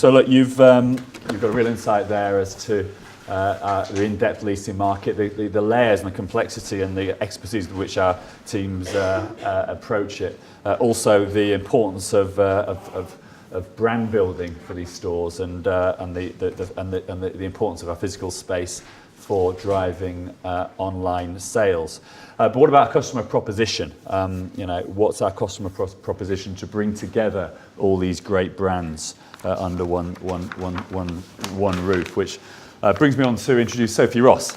So look, you've got a real insight there as to the in-depth leasing market, the layers and the complexity and the expertise with which our teams approach it. Also, the importance of brand building for these stores and the importance of our physical space for driving online sales. But what about our customer proposition? What's our customer proposition to bring together all these great brands under one roof? Which brings me on to introduce Sophie Ross.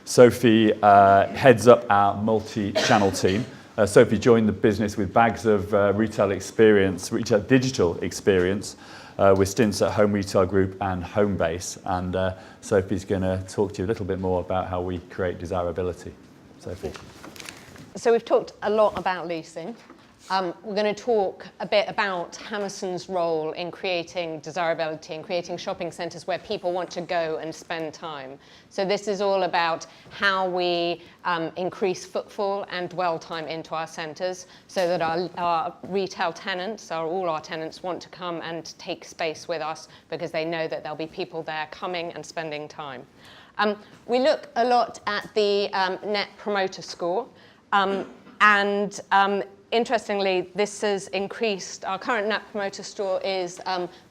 Sophie heads up our multi-channel team. Sophie joined the business with bags of retail digital experience, with stints at Home Retail Group and Homebase. And Sophie's going to talk to you a little bit more about how we create desirability. Sophie. So we've talked a lot about leasing. We're going to talk a bit about Hammerson's role in creating desirability and creating shopping centres where people want to go and spend time. So this is all about how we increase footfall and dwell time into our centres so that our retail tenants, all our tenants, want to come and take space with us because they know that there'll be people there coming and spending time. We look a lot at the Net Promoter Score, interestingly, this has increased. Our current Net Promoter Score is,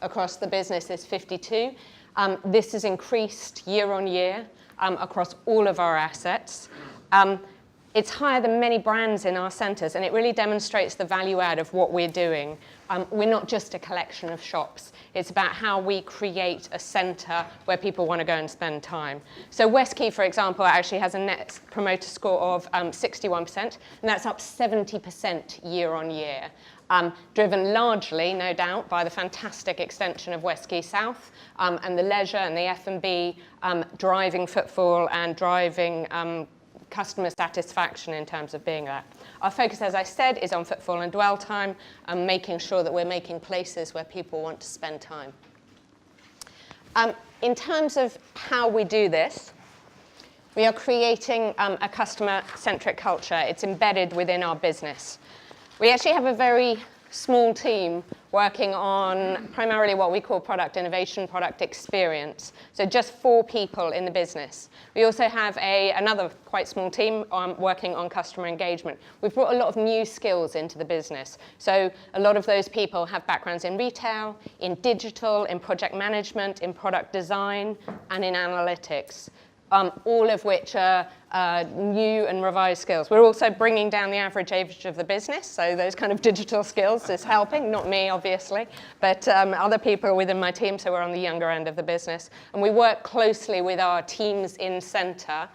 across the business, is 52. This has increased year on year across all of our assets. It's higher than many brands in our centres, and it really demonstrates the value add of what we're doing. We're not just a collection of shops. It's about how we create a centre where people want to go and spend time. So Westquay, for example, actually has a Net Promoter Score of 61%, and that's up 70% year on year. Driven largely, no doubt, by the fantastic extension of Westquay South and the leisure and the F&B driving footfall and driving customer satisfaction in terms of being there. Our focus, as I said, is on footfall and dwell time and making sure that we're making places where people want to spend time. In terms of how we do this, we are creating a customer-centric culture. It's embedded within our business. We actually have a very small team working on primarily what we call product innovation, product experience. So just 4 people in the business. We also have another quite small team working on customer engagement. We've brought a lot of new skills into the business. So a lot of those people have backgrounds in retail, in digital, in project management, in product design, and in analytics. All of which are new and revised skills. We're also bringing down the average age of the business, so those kind of digital skills is helping, not me, obviously, but other people within my team, so we're on the younger end of the business. And we work closely with our teams in centre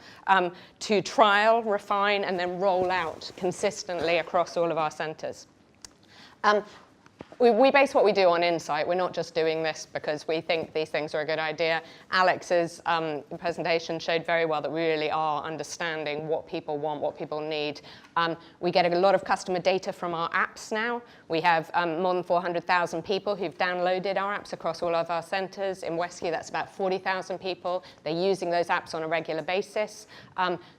to trial, refine, and then roll out consistently across all of our centres. We base what we do on insight. We're not just doing this because we think these things are a good idea. Alex's presentation showed very well that we really are understanding what people want, what people need. We get a lot of customer data from our apps now. We have more than 400,000 people who've downloaded our apps across all of our centres. In Westquay, that's about 40,000 people. They're using those apps on a regular basis.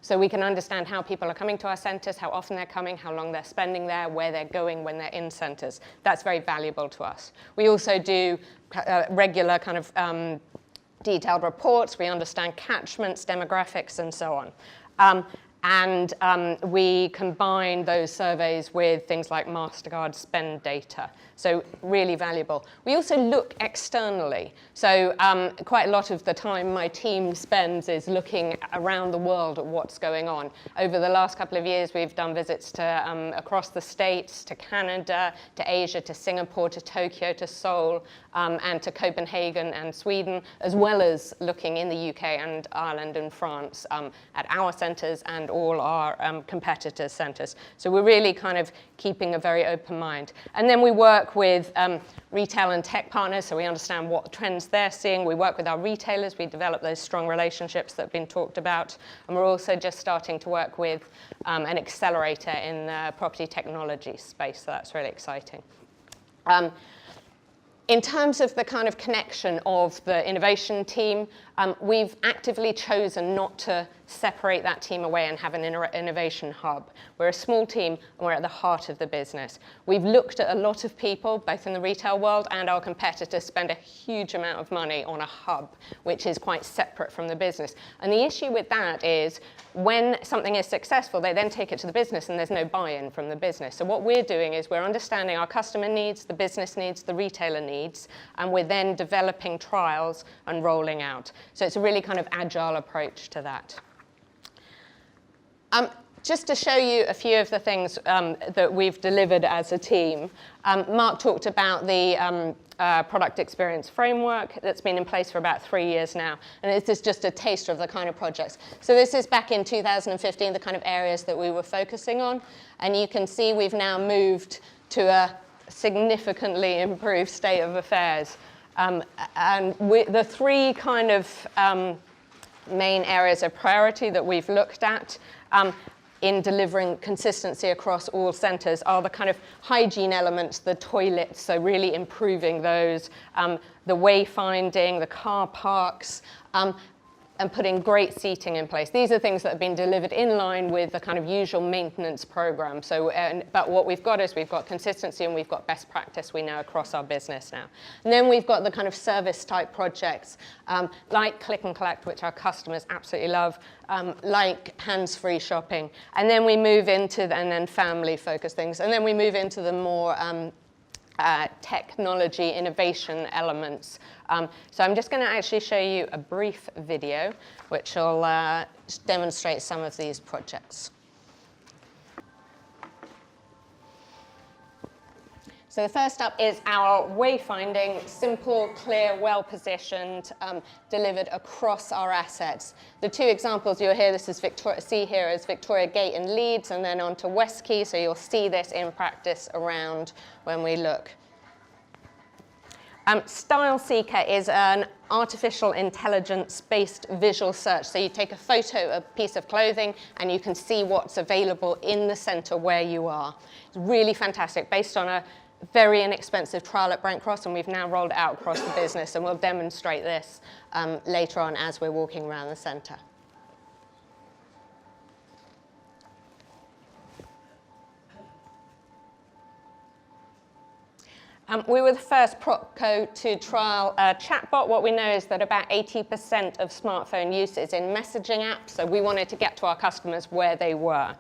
So we can understand how people are coming to our centres, how often they're coming, how long they're spending there, where they're going when they're in centres. That's very valuable to us. We also do regular kind of detailed reports. We understand catchments, demographics, and so on. And we combine those surveys with things like MasterCard spend data. So really valuable. We also look externally. So quite a lot of the time my team spends is looking around the world at what's going on. Over the last couple of years, we've done visits to across the States, to Canada, to Asia, to Singapore, to Tokyo, to Seoul, and to Copenhagen and Sweden, as well as looking in the UK and Ireland and France at our centres and all our competitors' centres. So we're really kind of keeping a very open mind. And then we work with retail and tech partners, so we understand what trends they're seeing. We work with our retailers. We develop those strong relationships that have been talked about. And we're also just starting to work with an accelerator in the property technology space, so that's really exciting. In terms of the kind of connection of the innovation team, we've actively chosen not to separate that team away and have an innovation hub. We're a small team and we're at the heart of the business. We've looked at a lot of people, both in the retail world and our competitors, spend a huge amount of money on a hub, which is quite separate from the business. And the issue with that is when something is successful, they then take it to the business and there's no buy-in from the business. So what we're doing is we're understanding our customer needs, the business needs, the retailer needs, and we're then developing trials and rolling out. So it's a really kind of agile approach to that. Just to show you a few of the things that we've delivered as a team, Mark talked about the product experience framework that's been in place for about 3 years now. And this is just a taster of the kind of projects. So this is back in 2015, the kind of areas that we were focusing on. And you can see we've now moved to a significantly improved state of affairs. And the three kind of main areas of priority that we've looked at in delivering consistency across all centres are the kind of hygiene elements, the toilets, so really improving those, the wayfinding, the car parks, and putting great seating in place. These are things that have been delivered in line with the kind of usual maintenance program. So, but what we've got is we've got consistency and we've got best practice we know across our business now. And then we've got the kind of service type projects like click and collect, which our customers absolutely love, like hands-free shopping. And then we move into, and then family focused things. And then we move into the more technology innovation elements. So I'm just going to actually show you a brief video which will demonstrate some of these projects. So the first up is our wayfinding, simple, clear, well-positioned, delivered across our assets. The two examples you'll hear, see here is Victoria Gate in Leeds and then on to West Quay, so you'll see this in practice around when we look. Style Seeker is an artificial intelligence-based visual search. So you take a photo of a piece of clothing and you can see what's available in the centre where you are. It's really fantastic, based on a very inexpensive trial at Brent Cross, and we've now rolled it out across the business, and we'll demonstrate this later on as we're walking around the centre. We were the first PropCo to trial a chatbot. What we know is that about 80% of smartphone use is in messaging apps, so we wanted to get to our customers where they were.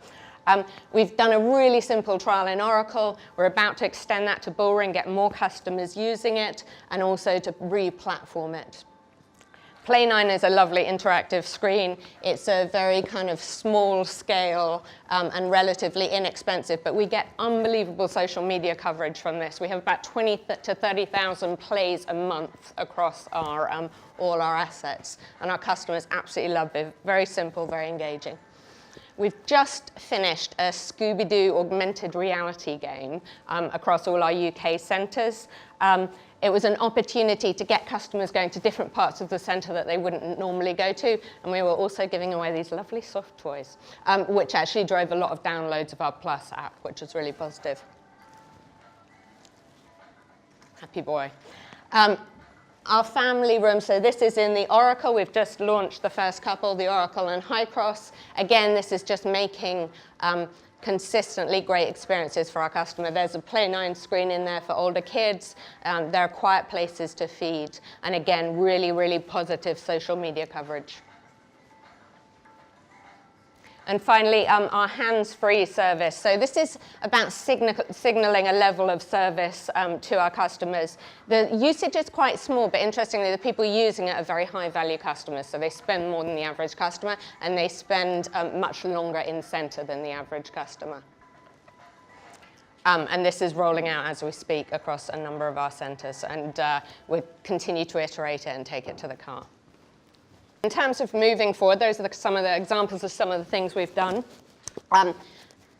We've done a really simple trial in Oracle. We're about to extend that to Bullring, get more customers using it, and also to re-platform it. Play9 is a lovely interactive screen. It's a very kind of small scale and relatively inexpensive, but we get unbelievable social media coverage from this. We have about 20,000 to 30,000 plays a month across our, all our assets, and our customers absolutely love it. Very simple, very engaging. We've just finished a Scooby-Doo augmented reality game across all our UK centres. It was an opportunity to get customers going to different parts of the centre that they wouldn't normally go to, and we were also giving away these lovely soft toys, which actually drove a lot of downloads of our Plus app, which was really positive. Happy boy. Our family room, so this is in the Oracle. We've just launched the first couple, the Oracle and High Cross. Again, this is just making consistently great experiences for our customer. There's a Play9 screen in there for older kids. There are quiet places to feed. And again, really, really positive social media coverage. And finally, our hands-free service. So this is about signaling a level of service to our customers. The usage is quite small, but interestingly, the people using it are very high-value customers. So they spend more than the average customer, and they spend much longer in centre than the average customer. And this is rolling out as we speak across a number of our centres, and we'll continue to iterate it and take it to the car. In terms of moving forward, those are some of the examples of some of the things we've done. The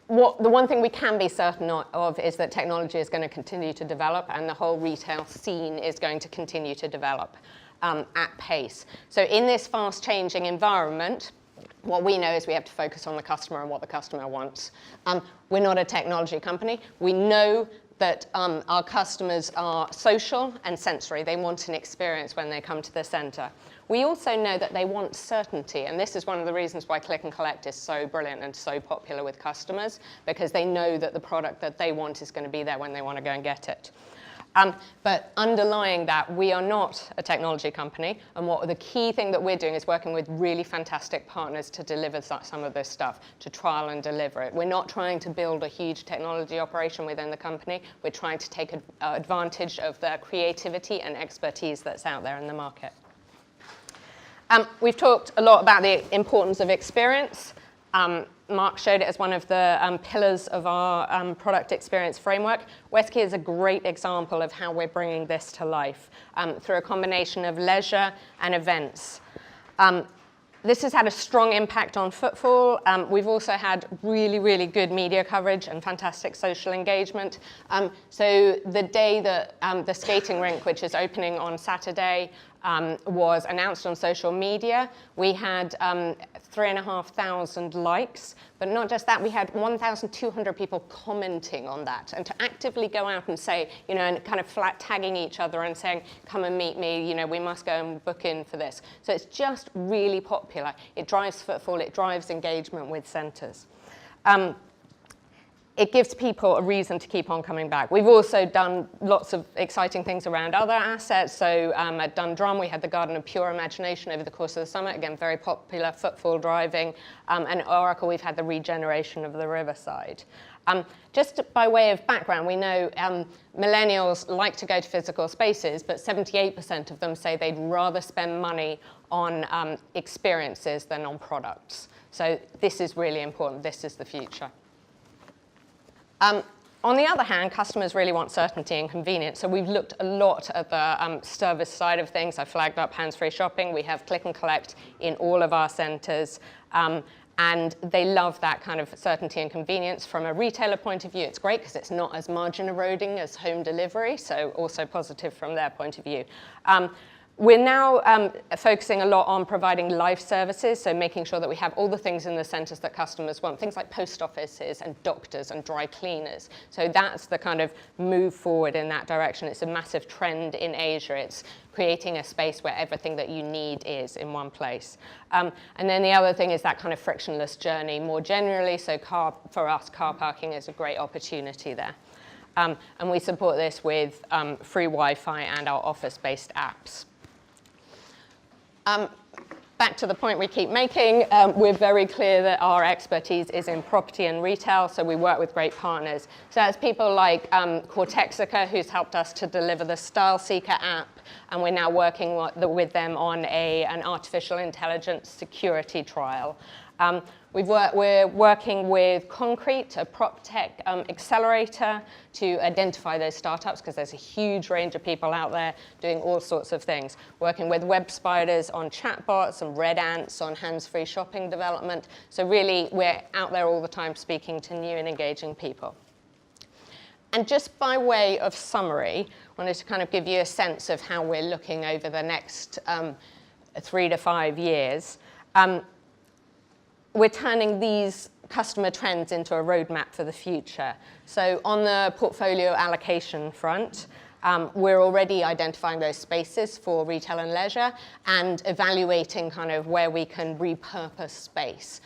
one thing we can be certain of is that technology is going to continue to develop, and the whole retail scene is going to continue to develop at pace. So in this fast-changing environment, what we know is we have to focus on the customer and what the customer wants. We're not a technology company. We know that our customers are social and sensory. They want an experience when they come to the centre. We also know that they want certainty, and this is one of the reasons why Click and Collect is so brilliant and so popular with customers, because they know that the product that they want is going to be there when they want to go and get it. But underlying that, we are not a technology company, and the key thing that we're doing is working with really fantastic partners to deliver some of this stuff, to trial and deliver it. We're not trying to build a huge technology operation within the company. We're trying to take advantage of the creativity and expertise that's out there in the market. We've talked a lot about the importance of experience. Mark showed it as one of the pillars of our product experience framework. Westquay is a great example of how we're bringing this to life through a combination of leisure and events. This has had a strong impact on footfall. We've also had really, really good media coverage and fantastic social engagement. So the day that the skating rink, which is opening on Saturday, was announced on social media, we had 3,500 likes, but not just that, we had 1,200 people commenting on that. And to actively go out and say, and kind of flat tagging each other and saying, come and meet me, we must go and book in for this. So it's just really popular. It drives footfall, it drives engagement with centres. It gives people a reason to keep on coming back. We've also done lots of exciting things around other assets. So at Dundrum, we had the Garden of Pure Imagination over the course of the summer. Again, very popular, footfall driving. And at Oracle, we've had the regeneration of the Riverside. Just by way of background, we know millennials like to go to physical spaces, but 78% of them say they'd rather spend money on experiences than on products. So this is really important. This is the future. On the other hand, customers really want certainty and convenience. So we've looked a lot at the service side of things. I flagged up hands-free shopping. We have Click and Collect in all of our centres. And they love that kind of certainty and convenience. From a retailer point of view, it's great because it's not as margin eroding as home delivery. So also positive from their point of view. We're now focusing a lot on providing life services, so making sure that we have all the things in the centres that customers want, things like post offices and doctors and dry cleaners. So that's the kind of move forward in that direction. It's a massive trend in Asia. It's creating a space where everything that you need is in one place. And then the other thing is that kind of frictionless journey more generally. So for us, car parking is a great opportunity there. And we support this with free Wi-Fi and our office-based apps. Back to the point we keep making, we're very clear that our expertise is in property and retail, so we work with great partners. So that's people like Cortexica, who's helped us to deliver the Style Seeker app, and we're now working with them on an artificial intelligence security trial. We're working with Concrete, a prop tech accelerator, to identify those startups, because there's a huge range of people out there doing all sorts of things. Working with Web Spiders on chatbots and Red Ants on hands-free shopping development. So really, we're out there all the time speaking to new and engaging people. And just by way of summary, I wanted to kind of give you a sense of how we're looking over the next 3 to 5 years. We're turning these customer trends into a roadmap for the future. So on the portfolio allocation front, we're already identifying those spaces for retail and leisure and evaluating kind of where we can repurpose space.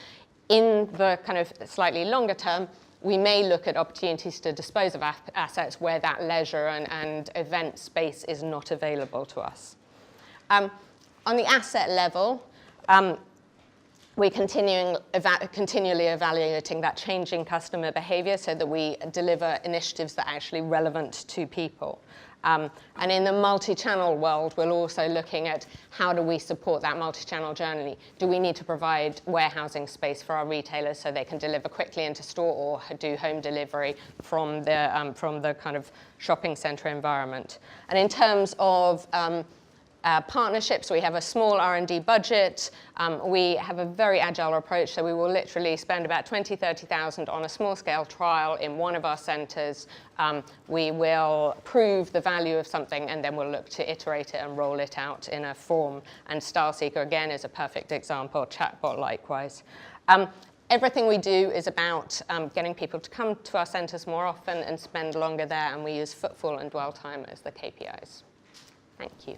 In the kind of slightly longer term, we may look at opportunities to dispose of assets where that leisure and event space is not available to us. On the asset level, we're continually evaluating that changing customer behavior so that we deliver initiatives that are actually relevant to people. And in the multi-channel world, we're also looking at how do we support that multi-channel journey. Do we need to provide warehousing space for our retailers so they can deliver quickly into store or do home delivery from the kind of shopping centre environment? And in terms of partnerships, we have a small R&D budget. We have a very agile approach, so we will literally spend about 20,000, 30,000 on a small-scale trial in one of our centres. We will prove the value of something, and then we'll look to iterate it and roll it out in a form. And Style Seeker, again, is a perfect example, chatbot likewise. everything we do is about getting people to come to our centres more often and spend longer there, and we use footfall and dwell time as the KPIs. Thank you.